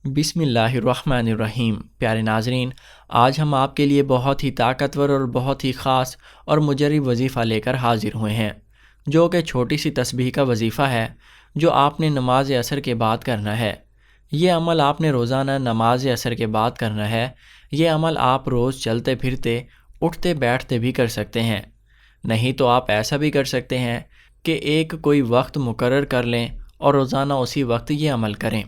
بسم اللہ الرحمن الرحیم۔ پیارے ناظرین، آج ہم آپ کے لیے بہت ہی طاقتور اور بہت ہی خاص اور مجرب وظیفہ لے کر حاضر ہوئے ہیں، جو کہ چھوٹی سی تسبیح کا وظیفہ ہے جو آپ نے نماز عصر کے بعد کرنا ہے۔ یہ عمل آپ نے روزانہ نماز عصر کے بعد کرنا ہے۔ یہ عمل آپ روز چلتے پھرتے، اٹھتے بیٹھتے بھی کر سکتے ہیں، نہیں تو آپ ایسا بھی کر سکتے ہیں کہ ایک کوئی وقت مقرر کر لیں اور روزانہ اسی وقت یہ عمل کریں۔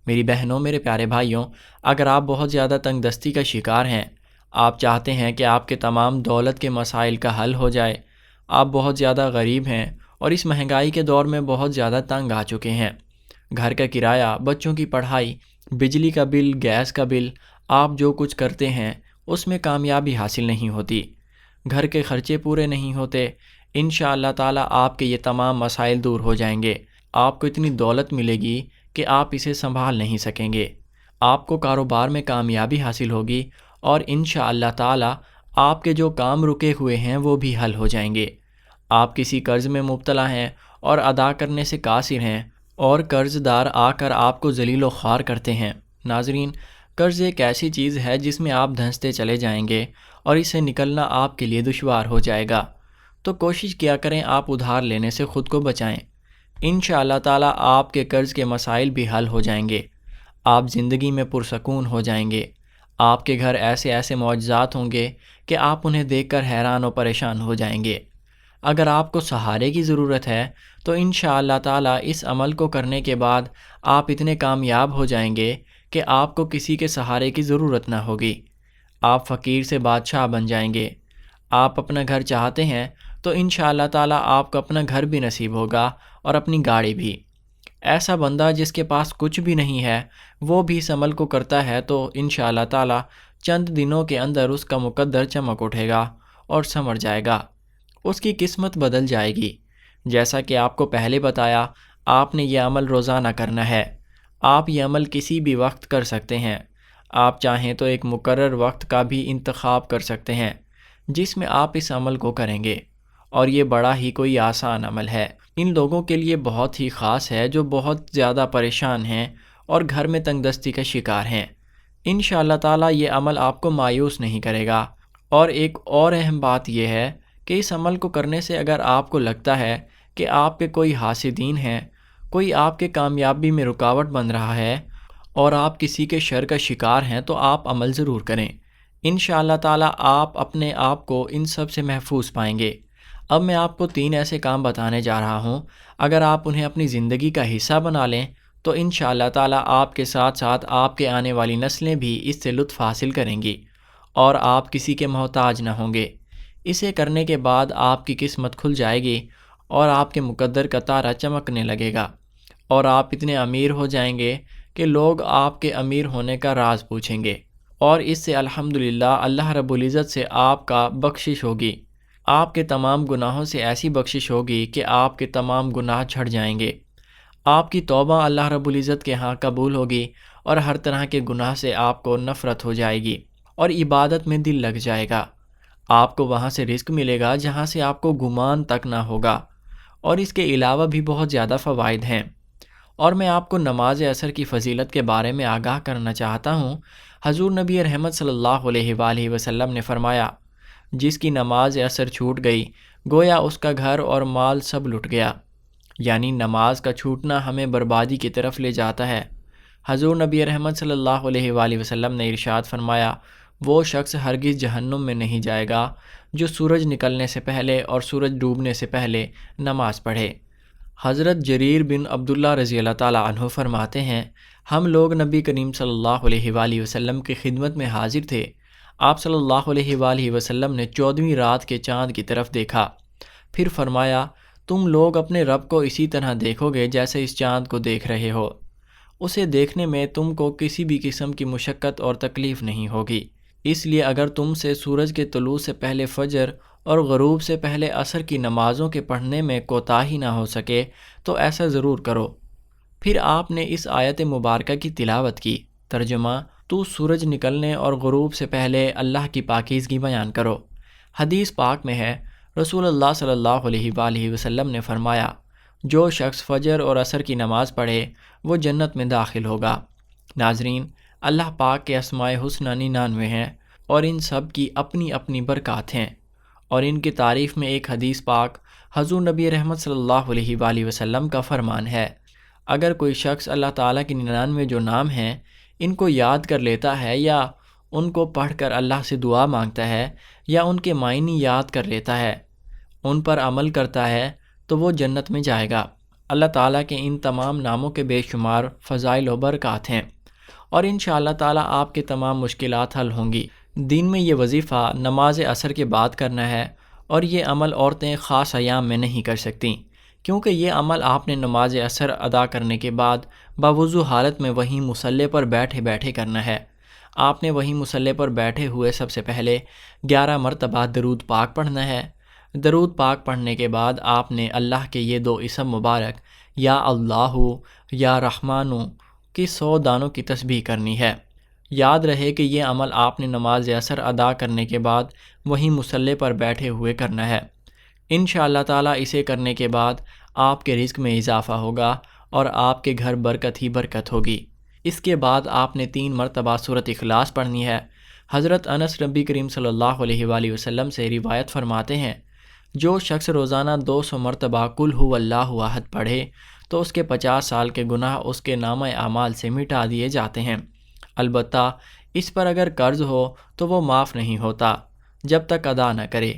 میری بہنوں، میرے پیارے بھائیوں، اگر آپ بہت زیادہ تنگ دستی کا شکار ہیں، آپ چاہتے ہیں کہ آپ کے تمام دولت کے مسائل کا حل ہو جائے، آپ بہت زیادہ غریب ہیں اور اس مہنگائی کے دور میں بہت زیادہ تنگ آ چکے ہیں، گھر کا کرایہ، بچوں کی پڑھائی، بجلی کا بل، گیس کا بل، آپ جو کچھ کرتے ہیں اس میں کامیابی حاصل نہیں ہوتی، گھر کے خرچے پورے نہیں ہوتے، انشاءاللہ تعالیٰ آپ کے یہ تمام مسائل دور ہو جائیں گے۔ آپ کو اتنی دولت ملے گی کہ آپ اسے سنبھال نہیں سکیں گے، آپ کو کاروبار میں کامیابی حاصل ہوگی اور انشاءاللہ تعالی آپ کے جو کام رکے ہوئے ہیں وہ بھی حل ہو جائیں گے۔ آپ کسی قرض میں مبتلا ہیں اور ادا کرنے سے قاصر ہیں اور قرض دار آ کر آپ کو ذلیل و خوار کرتے ہیں۔ ناظرین، قرض ایک ایسی چیز ہے جس میں آپ دھنستے چلے جائیں گے اور اس سے نکلنا آپ کے لیے دشوار ہو جائے گا، تو کوشش کیا کریں آپ ادھار لینے سے خود کو بچائیں۔ انشاءاللہ تعالیٰ آپ کے قرض کے مسائل بھی حل ہو جائیں گے، آپ زندگی میں پرسکون ہو جائیں گے، آپ کے گھر ایسے ایسے معجزات ہوں گے کہ آپ انہیں دیکھ کر حیران و پریشان ہو جائیں گے۔ اگر آپ کو سہارے کی ضرورت ہے تو انشاءاللہ تعالیٰ اس عمل کو کرنے کے بعد آپ اتنے کامیاب ہو جائیں گے کہ آپ کو کسی کے سہارے کی ضرورت نہ ہوگی، آپ فقیر سے بادشاہ بن جائیں گے۔ آپ اپنا گھر چاہتے ہیں تو انشاءاللہ تعالیٰ آپ کو اپنا گھر بھی نصیب ہوگا اور اپنی گاڑی بھی۔ ایسا بندہ جس کے پاس کچھ بھی نہیں ہے وہ بھی اس عمل کو کرتا ہے تو انشاءاللہ تعالیٰ چند دنوں کے اندر اس کا مقدر چمک اٹھے گا اور سنور جائے گا، اس کی قسمت بدل جائے گی۔ جیسا کہ آپ کو پہلے بتایا، آپ نے یہ عمل روزانہ کرنا ہے۔ آپ یہ عمل کسی بھی وقت کر سکتے ہیں، آپ چاہیں تو ایک مقرر وقت کا بھی انتخاب کر سکتے ہیں جس میں آپ اس عمل کو کریں گے، اور یہ بڑا ہی کوئی آسان عمل ہے۔ ان لوگوں کے لیے بہت ہی خاص ہے جو بہت زیادہ پریشان ہیں اور گھر میں تنگ دستی کا شکار ہیں۔ انشاءاللہ تعالیٰ یہ عمل آپ کو مایوس نہیں کرے گا۔ اور ایک اور اہم بات یہ ہے کہ اس عمل کو کرنے سے اگر آپ کو لگتا ہے کہ آپ کے کوئی حاسدین ہیں، کوئی آپ کے کامیابی میں رکاوٹ بن رہا ہے اور آپ کسی کے شر کا شکار ہیں، تو آپ عمل ضرور کریں۔ انشاءاللہ تعالیٰ آپ اپنے آپ کو ان سب سے محفوظ پائیں گے۔ اب میں آپ کو 3 ایسے کام بتانے جا رہا ہوں، اگر آپ انہیں اپنی زندگی کا حصہ بنا لیں تو انشاءاللہ تعالیٰ آپ کے ساتھ ساتھ آپ کے آنے والی نسلیں بھی اس سے لطف حاصل کریں گی اور آپ کسی کے محتاج نہ ہوں گے۔ اسے کرنے کے بعد آپ کی قسمت کھل جائے گی اور آپ کے مقدر کا تارا چمکنے لگے گا اور آپ اتنے امیر ہو جائیں گے کہ لوگ آپ کے امیر ہونے کا راز پوچھیں گے، اور اس سے الحمدللہ اللہ رب العزت سے آپ کا بخشش ہوگی۔ آپ کے تمام گناہوں سے ایسی بخشش ہوگی کہ آپ کے تمام گناہ جھڑ جائیں گے، آپ کی توبہ اللہ رب العزت کے ہاں قبول ہوگی اور ہر طرح کے گناہ سے آپ کو نفرت ہو جائے گی اور عبادت میں دل لگ جائے گا۔ آپ کو وہاں سے رزق ملے گا جہاں سے آپ کو گمان تک نہ ہوگا، اور اس کے علاوہ بھی بہت زیادہ فوائد ہیں۔ اور میں آپ کو نماز عصر کی فضیلت کے بارے میں آگاہ کرنا چاہتا ہوں۔ حضور نبی رحمت صلی اللہ علیہ وآلہ وسلم نے فرمایا، جس کی نماز عصر چھوٹ گئی گویا اس کا گھر اور مال سب لٹ گیا، یعنی نماز کا چھوٹنا ہمیں بربادی کی طرف لے جاتا ہے۔ حضور نبی رحمت صلی اللہ علیہ وآلہ وسلم نے ارشاد فرمایا، وہ شخص ہرگز جہنم میں نہیں جائے گا جو سورج نکلنے سے پہلے اور سورج ڈوبنے سے پہلے نماز پڑھے۔ حضرت جریر بن عبداللہ رضی اللہ تعالیٰ عنہ فرماتے ہیں، ہم لوگ نبی کریم صلی اللہ علیہ وآلہ وسلم کی خدمت میں حاضر تھے۔ آپ صلی اللہ علیہ وآلہ وسلم نے 14ویں رات کے چاند کی طرف دیکھا، پھر فرمایا، تم لوگ اپنے رب کو اسی طرح دیکھو گے جیسے اس چاند کو دیکھ رہے ہو، اسے دیکھنے میں تم کو کسی بھی قسم کی مشقت اور تکلیف نہیں ہوگی، اس لیے اگر تم سے سورج کے طلوع سے پہلے فجر اور غروب سے پہلے عصر کی نمازوں کے پڑھنے میں کوتاہی نہ ہو سکے تو ایسا ضرور کرو۔ پھر آپ نے اس آیت مبارکہ کی تلاوت کی۔ ترجمہ، تو سورج نکلنے اور غروب سے پہلے اللہ کی پاکیزگی بیان کرو۔ حدیث پاک میں ہے، رسول اللہ صلی اللہ علیہ وآلہ وسلم نے فرمایا، جو شخص فجر اور عصر کی نماز پڑھے وہ جنت میں داخل ہوگا۔ ناظرین، اللہ پاک کے اسماء حسنہ 99 ہیں اور ان سب کی اپنی اپنی برکات ہیں، اور ان کی تعریف میں ایک حدیث پاک حضور نبی رحمت صلی اللہ علیہ وآلہ وسلم کا فرمان ہے، اگر کوئی شخص اللہ تعالیٰ کے 99 جو نام ہیں ان کو یاد کر لیتا ہے، یا ان کو پڑھ کر اللہ سے دعا مانگتا ہے، یا ان کے معنی یاد کر لیتا ہے، ان پر عمل کرتا ہے، تو وہ جنت میں جائے گا۔ اللہ تعالیٰ کے ان تمام ناموں کے بے شمار فضائل و برکات ہیں، اور انشاءاللہ تعالیٰ آپ کے تمام مشکلات حل ہوں گی۔ دن میں یہ وظیفہ نماز عصر کے بعد کرنا ہے، اور یہ عمل عورتیں خاص ایام میں نہیں کر سکتیں، کیونکہ یہ عمل آپ نے نماز عصر ادا کرنے کے بعد باوضو حالت میں وہیں مصلی پر بیٹھے بیٹھے کرنا ہے۔ آپ نے وہیں مصلی پر بیٹھے ہوئے سب سے پہلے 11 مرتبہ درود پاک پڑھنا ہے۔ درود پاک پڑھنے کے بعد آپ نے اللہ کے یہ 2 اسم مبارک یا اللہ یا رحمانو کی 100 دانوں کی تسبیح کرنی ہے۔ یاد رہے کہ یہ عمل آپ نے نماز عصر ادا کرنے کے بعد وہیں مصلی پر بیٹھے ہوئے کرنا ہے۔ انشاءاللہ تعالیٰ اسے کرنے کے بعد آپ کے رزق میں اضافہ ہوگا اور آپ کے گھر برکت ہی برکت ہوگی۔ اس کے بعد آپ نے 3 مرتبہ سورۃ اخلاص پڑھنی ہے۔ حضرت انس نبی کریم صلی اللہ علیہ وآلہ وسلم سے روایت فرماتے ہیں، جو شخص روزانہ 200 مرتبہ قل هو اللہ احد پڑھے تو اس کے 50 سال کے گناہ اس کے نامہ اعمال سے مٹا دیے جاتے ہیں، البتہ اس پر اگر قرض ہو تو وہ معاف نہیں ہوتا جب تک ادا نہ کرے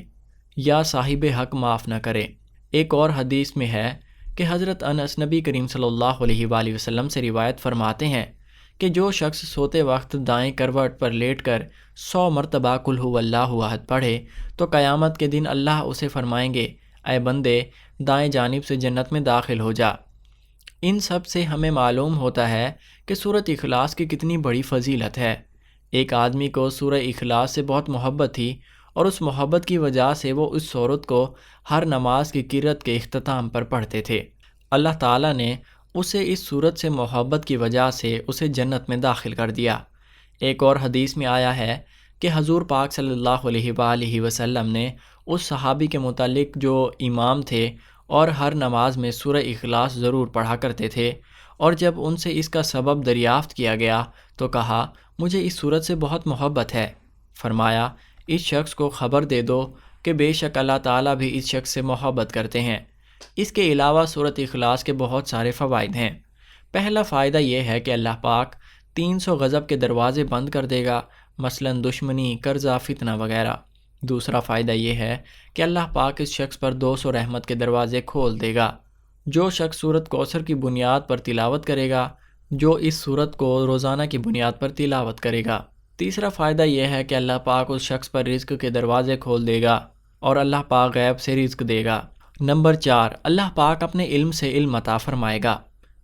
یا صاحب حق معاف نہ کرے۔ ایک اور حدیث میں ہے کہ حضرت انس نبی کریم صلی اللہ علیہ وآلہ وسلم سے روایت فرماتے ہیں کہ جو شخص سوتے وقت دائیں کروٹ پر لیٹ کر 100 مرتبہ قل هو اللہ احد پڑھے تو قیامت کے دن اللہ اسے فرمائیں گے، اے بندے دائیں جانب سے جنت میں داخل ہو جا۔ ان سب سے ہمیں معلوم ہوتا ہے کہ سورۃ اخلاص کی کتنی بڑی فضیلت ہے۔ ایک آدمی کو سورہ اخلاص سے بہت محبت تھی، اور اس محبت کی وجہ سے وہ اس سورت کو ہر نماز کی قرأت کے اختتام پر پڑھتے تھے۔ اللہ تعالیٰ نے اسے اس سورت سے محبت کی وجہ سے اسے جنت میں داخل کر دیا۔ ایک اور حدیث میں آیا ہے کہ حضور پاک صلی اللہ علیہ وآلہ وسلم نے اس صحابی کے متعلق جو امام تھے اور ہر نماز میں سورہ اخلاص ضرور پڑھا کرتے تھے، اور جب ان سے اس کا سبب دریافت کیا گیا تو کہا، مجھے اس سورت سے بہت محبت ہے۔ فرمایا، اس شخص کو خبر دے دو کہ بے شک اللہ تعالیٰ بھی اس شخص سے محبت کرتے ہیں۔ اس کے علاوہ سورۃ اخلاص کے بہت سارے فوائد ہیں۔ پہلا فائدہ یہ ہے کہ اللہ پاک 300 غضب کے دروازے بند کر دے گا، مثلا دشمنی، قرضہ، فتنہ وغیرہ۔ دوسرا فائدہ یہ ہے کہ اللہ پاک اس شخص پر 200 رحمت کے دروازے کھول دے گا۔ جو شخص سورۃ کوثر کی بنیاد پر تلاوت کرے گا، جو اس سورت کو روزانہ کی بنیاد پر تلاوت کرے گا۔ تیسرا فائدہ یہ ہے کہ اللہ پاک اس شخص پر رزق کے دروازے کھول دے گا، اور اللہ پاک غیب سے رزق دے گا۔ نمبر 4، اللہ پاک اپنے علم سے علم عطا فرمائے گا۔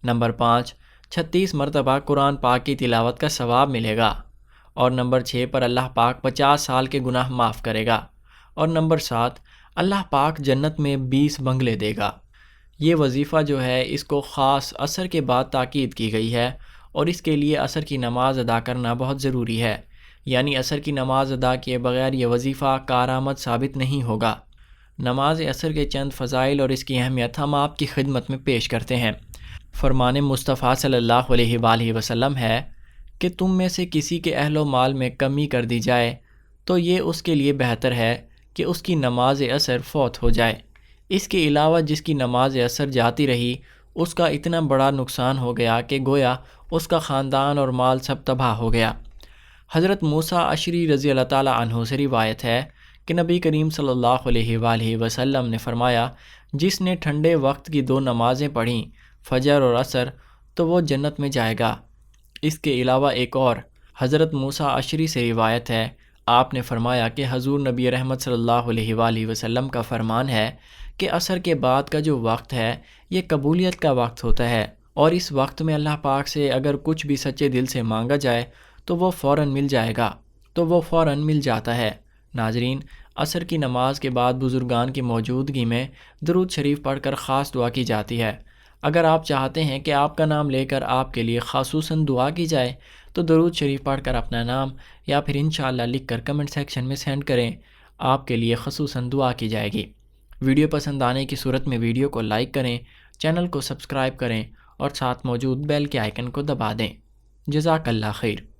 نمبر 5، 36 مرتبہ قرآن پاک کی تلاوت کا ثواب ملے گا۔ اور نمبر 6 پر اللہ پاک 50 سال کے گناہ معاف کرے گا۔ اور نمبر 7، اللہ پاک جنت میں 20 بنگلے دے گا۔ یہ وظیفہ جو ہے اس کو خاص عصر کے بعد تاکید کی گئی ہے، اور اس کے لیے عصر کی نماز ادا کرنا بہت ضروری ہے، یعنی عصر کی نماز ادا کیے بغیر یہ وظیفہ کارآمد ثابت نہیں ہوگا۔ نماز عصر کے چند فضائل اور اس کی اہمیت ہم آپ کی خدمت میں پیش کرتے ہیں۔ فرمان مصطفیٰ صلی اللہ علیہ وآلہ وسلم ہے کہ تم میں سے کسی کے اہل و مال میں کمی کر دی جائے تو یہ اس کے لیے بہتر ہے کہ اس کی نماز عصر فوت ہو جائے۔ اس کے علاوہ جس کی نماز عصر جاتی رہی اس کا اتنا بڑا نقصان ہو گیا کہ گویا اس کا خاندان اور مال سب تباہ ہو گیا۔ حضرت موسیٰ اشعری رضی اللہ تعالیٰ عنہ سے روایت ہے کہ نبی کریم صلی اللہ علیہ وآلہ وسلم نے فرمایا، جس نے ٹھنڈے وقت کی 2 نمازیں پڑھیں، فجر اور عصر، تو وہ جنت میں جائے گا۔ اس کے علاوہ ایک اور حضرت موسیٰ اشعری سے روایت ہے، آپ نے فرمایا کہ حضور نبی رحمت صلی اللہ علیہ وآلہ وسلم کا فرمان ہے کہ عصر کے بعد کا جو وقت ہے یہ قبولیت کا وقت ہوتا ہے، اور اس وقت میں اللہ پاک سے اگر کچھ بھی سچے دل سے مانگا جائے تو وہ فوراً مل جائے گا، تو وہ فوراً مل جاتا ہے۔ ناظرین، عصر کی نماز کے بعد بزرگان کی موجودگی میں درود شریف پڑھ کر خاص دعا کی جاتی ہے۔ اگر آپ چاہتے ہیں کہ آپ کا نام لے کر آپ کے لیے خصوصاً دعا کی جائے تو درود شریف پڑھ کر اپنا نام یا پھر انشاءاللہ لکھ کر کمنٹ سیکشن میں سینڈ کریں، آپ کے لیے خصوصاً دعا کی جائے گی۔ ویڈیو پسند آنے کی صورت میں ویڈیو کو لائک کریں، چینل کو سبسکرائب کریں اور ساتھ موجود بیل کے آئیکن کو دبا دیں۔ جزاک اللہ خیر۔